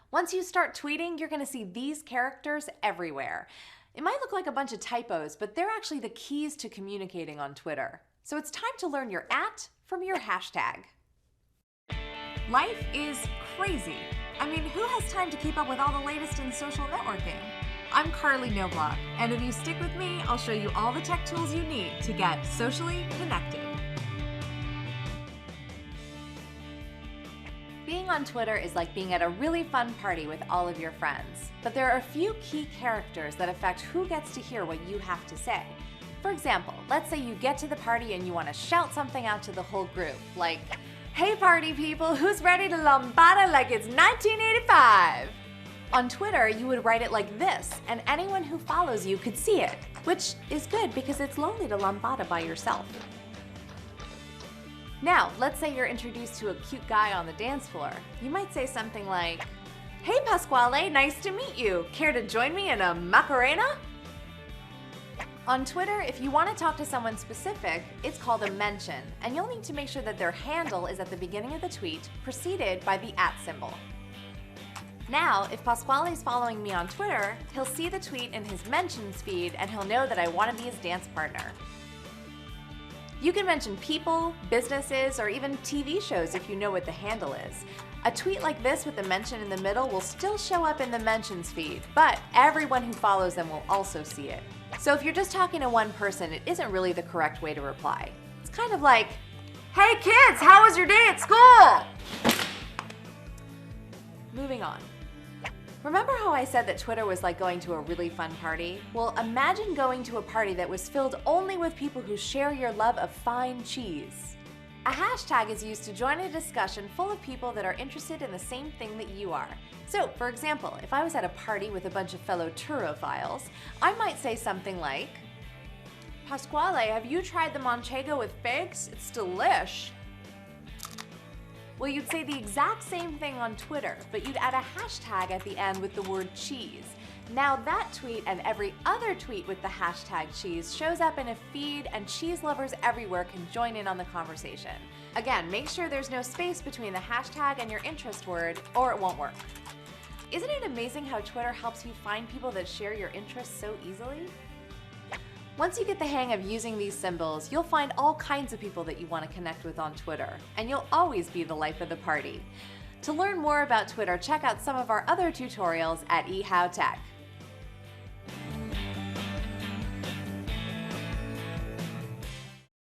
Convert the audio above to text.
Once you start tweeting, you're going to see these characters everywhere. It might look like a bunch of typos, but they're actually the keys to communicating on Twitter. So it's time to learn your @ from your hashtag. Life is crazy. I mean, who has time to keep up with all the latest in social networking? I'm Carly Knobloch, and if you stick with me, I'll show you all the tech tools you need to get socially connected. Being on Twitter is like being at a really fun party with all of your friends. But there are a few key characters that affect who gets to hear what you have to say. For example, let's say you get to the party and you want to shout something out to the whole group, like, "Hey party people, who's ready to lambada like it's 1985? On Twitter, you would write it like this, and anyone who follows you could see it, which is good because it's lonely to lambada by yourself. Now, let's say you're introduced to a cute guy on the dance floor. You might say something like, "Hey Pasquale, nice to meet you. Care to join me in a Macarena?" On Twitter, if you want to talk to someone specific, it's called a mention, and you'll need to make sure that their handle is at the beginning of the tweet, preceded by the @ symbol. Now, if Pasquale's following me on Twitter, he'll see the tweet in his mentions feed and he'll know that I want to be his dance partner. You can mention people, businesses, or even TV shows if you know what the handle is. A tweet like this with a mention in the middle will still show up in the mentions feed, but everyone who follows them will also see it. So if you're just talking to one person, it isn't really the correct way to reply. It's kind of like, "Hey kids, how was your day at school?" Moving on. Remember how I said that Twitter was like going to a really fun party? Well, imagine going to a party that was filled only with people who share your love of fine cheese. A hashtag is used to join a discussion full of people that are interested in the same thing that you are. So, for example, if I was at a party with a bunch of fellow turophiles, I might say something like, "Pasquale, have you tried the manchego with figs? It's delish." Well, you'd say the exact same thing on Twitter, but you'd add a hashtag at the end with the word cheese. Now that tweet and every other tweet with the hashtag cheese shows up in a feed, and cheese lovers everywhere can join in on the conversation. Again, make sure there's no space between the hashtag and your interest word, or it won't work. Isn't it amazing how Twitter helps you find people that share your interests so easily? Once you get the hang of using these symbols, you'll find all kinds of people that you want to connect with on Twitter, and you'll always be the life of the party. To learn more about Twitter, check out some of our other tutorials at eHowTech.